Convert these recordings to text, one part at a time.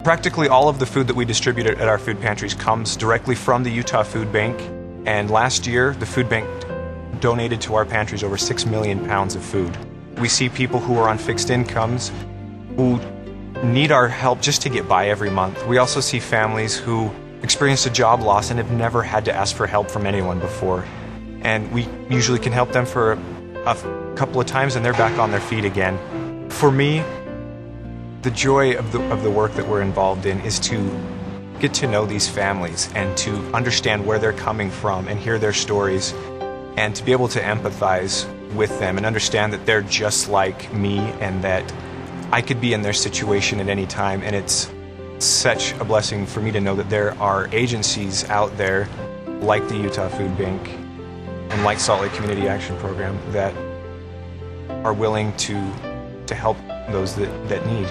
Practically all of the food that we distribute at our food pantries comes directly from the Utah Food Bank, and last year the food bank donated to our pantries over 6 million pounds of food. We see people who are on fixed incomes who need our help just to get by every month. We also see families who experienced a job loss and have never had to ask for help from anyone before. And we usually can help them for a couple of times and they're back on their feet again. For me, the joy of the work that we're involved in is to get to know these families and to understand where they're coming from and hear their stories and to be able to empathize with them and understand that they're just like me and that I could be in their situation at any time. And it's such a blessing for me to know that there are agencies out there like the Utah Food Bank and like Salt Lake Community Action Program that are willing to help those that need.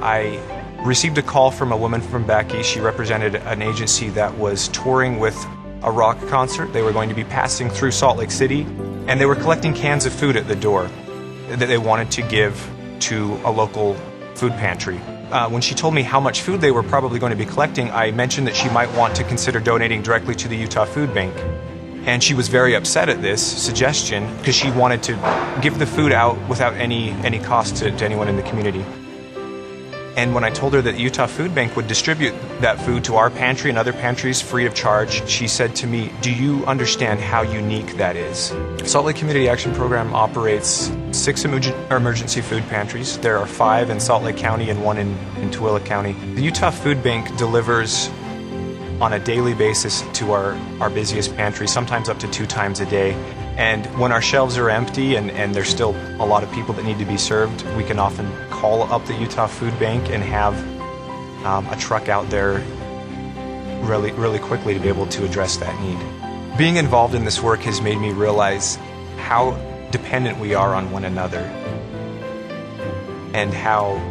I received a call from a woman from back east. She represented an agency that was touring with a rock concert. They were going to be passing through Salt Lake City, and they were collecting cans of food at the door that they wanted to give to a local food pantry. When she told me how much food they were probably going to be collecting, I mentioned that she might want to consider donating directly to the Utah Food Bank. And she was very upset at this suggestion because she wanted to give the food out without any cost to anyone in the community. And when I told her that the Utah Food Bank would distribute that food to our pantry and other pantries free of charge, she said to me, "Do you understand how unique that is?" Salt Lake Community Action Program operates 6 emergency food pantries. There are 5 in Salt Lake County and 1 in Tooele County. The Utah Food Bank delivers on a daily basis to our busiest pantry, sometimes up to 2 times a day. And when our shelves are empty and there's still a lot of people that need to be served, we can often call up the Utah Food Bank and have a truck out there really quickly to be able to address that need. Being involved in this work has made me realize how dependent we are on one another and how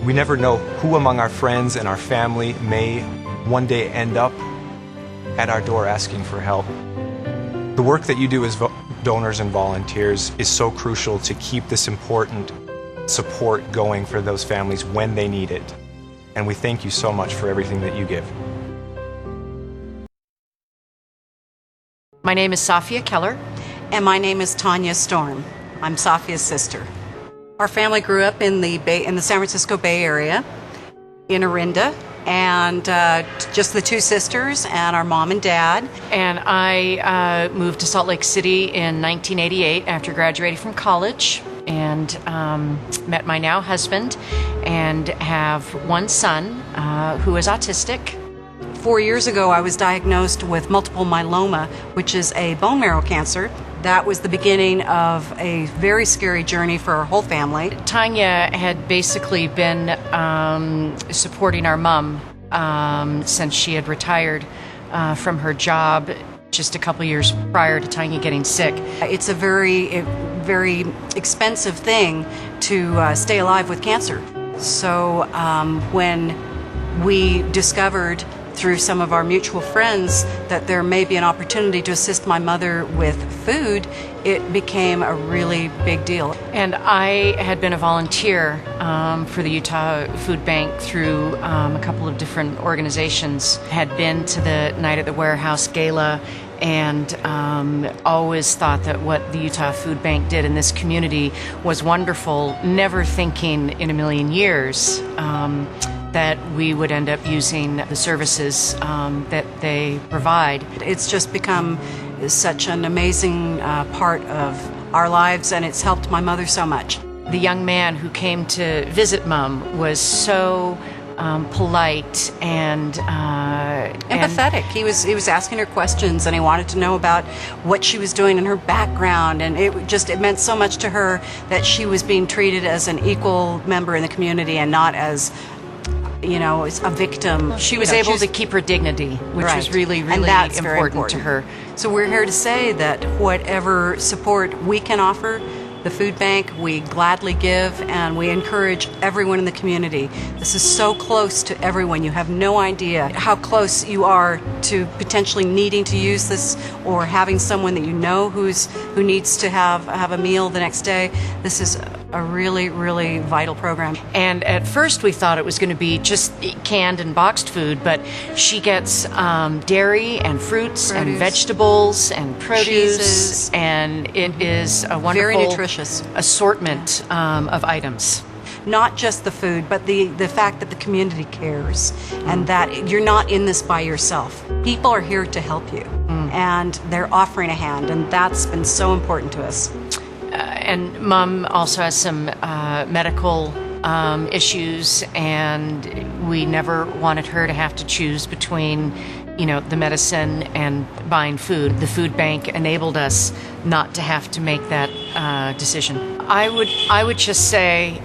we never know who among our friends and our family may one day end up at our door asking for help. The work that you do as donors and volunteers is so crucial to keep this important support going for those families when they need it. And we thank you so much for everything that you give. My name is Safia Keller. And my name is Tanya Storm. I'm Safia's sister. Our family grew up in the San Francisco Bay Area, in Orinda, and just the 2 sisters and our mom and dad. And I moved to Salt Lake City in 1988 after graduating from college and met my now husband and have 1 son who is autistic. 4 years ago, I was diagnosed with multiple myeloma, which is a bone marrow cancer. That was the beginning of a very scary journey for our whole family. Tanya had basically been supporting our mom since she had retired from her job just a couple years prior to Tanya getting sick. It's a very expensive thing to stay alive with cancer. So when we discovered through some of our mutual friends that there may be an opportunity to assist my mother with food, it became a really big deal. And I had been a volunteer for the Utah Food Bank through a couple of different organizations, had been to the Night at the Warehouse Gala, and always thought that what the Utah Food Bank did in this community was wonderful, never thinking in a million years that we would end up using the services that they provide. It's just become such an amazing part of our lives, and it's helped my mother so much. The young man who came to visit Mom was so polite and empathetic. He was asking her questions, and he wanted to know about what she was doing in her background, and it meant so much to her that she was being treated as an equal member in the community and not as a victim. She was able to keep her dignity, which was really important to her. So we're here to say that whatever support we can offer the food bank, we gladly give, and we encourage everyone in the community. This is so close to everyone. You have no idea how close you are to potentially needing to use this or having someone that you know who needs to have a meal the next day. This is a really, really vital program. And at first we thought it was going to be just canned and boxed food, but she gets dairy and fruits and vegetables and produce, cheeses. And it is a wonderful, Very nutritious assortment of items. Not just the food, but the fact that the community cares and that you're not in this by yourself. People are here to help you, and they're offering a hand, and that's been so important to us. And Mom also has some medical issues, and we never wanted her to have to choose between, the medicine and buying food. The food bank enabled us not to have to make that decision. I would just say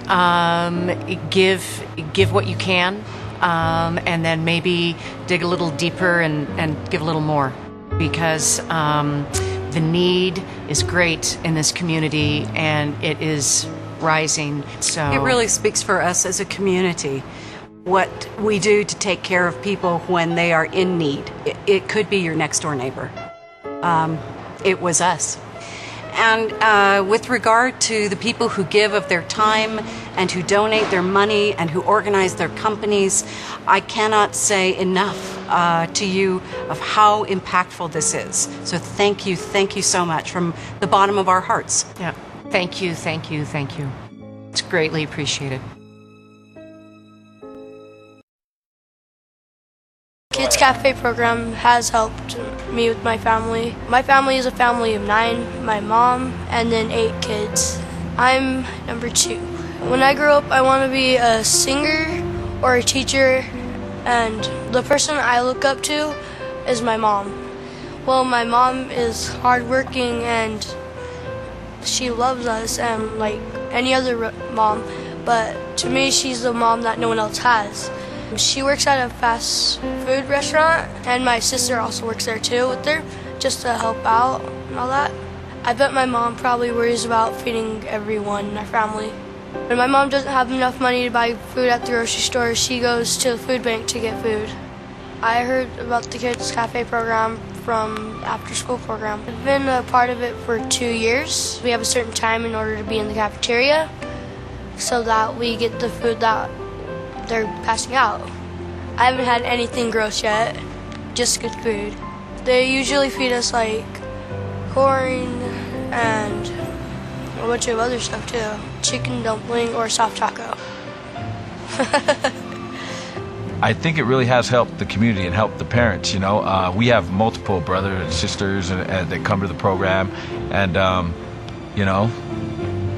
give what you can, and then maybe dig a little deeper and give a little more, because the need is great in this community, and it is rising. So It really speaks for us as a community, what we do to take care of people when they are in need. It could be your next door neighbor. It was us. And with regard to the people who give of their time and who donate their money and who organize their companies, I cannot say enough to you of how impactful this is. So thank you so much from the bottom of our hearts. yeah, thank you. It's greatly appreciated. Kids Cafe program has helped me with my family. My family is a family of 9, my mom, and then 8 kids. I'm number 2. When I grow up, I want to be a singer or a teacher, and the person I look up to is my mom. Well, my mom is hardworking and she loves us, and like any other mom, but to me, she's the mom that no one else has. She works at a fast food restaurant, and my sister also works there too with her, just to help out and all that. I bet my mom probably worries about feeding everyone in our family. When my mom doesn't have enough money to buy food at the grocery store, she goes to the food bank to get food. I heard about the Kids Cafe program from after school program. I've been a part of it for 2 years. We have a certain time in order to be in the cafeteria so that we get the food that they're passing out. I haven't had anything gross yet, just good food. They usually feed us like corn and a bunch of other stuff too. Chicken dumpling or soft taco. I think it really has helped the community and helped the parents. We have multiple brothers and sisters that come to the program, and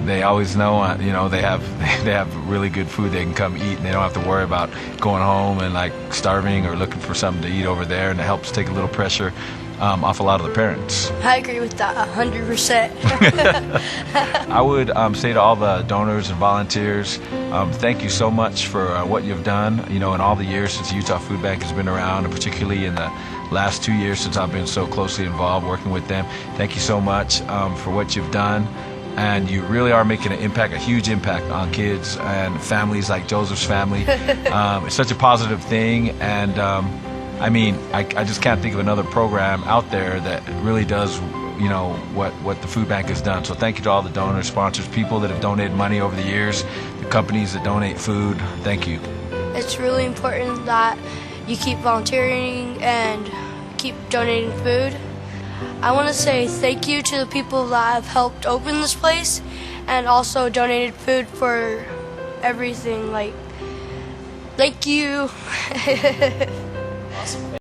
they always know, they have really good food they can come eat, and they don't have to worry about going home and like starving or looking for something to eat over there, and it helps take a little pressure off a lot of the parents. I agree with that 100%. I would say to all the donors and volunteers, thank you so much for what you've done, in all the years since the Utah Food Bank has been around, and particularly in the last 2 years since I've been so closely involved working with them. Thank you so much for what you've done. And you really are making an impact, a huge impact on kids and families like Joseph's family. It's such a positive thing, and I just can't think of another program out there that really does, what the food bank has done. So thank you to all the donors, sponsors, people that have donated money over the years, the companies that donate food. Thank you. It's really important that you keep volunteering and keep donating food. I want to say thank you to the people that have helped open this place and also donated food for everything. Thank you. Awesome.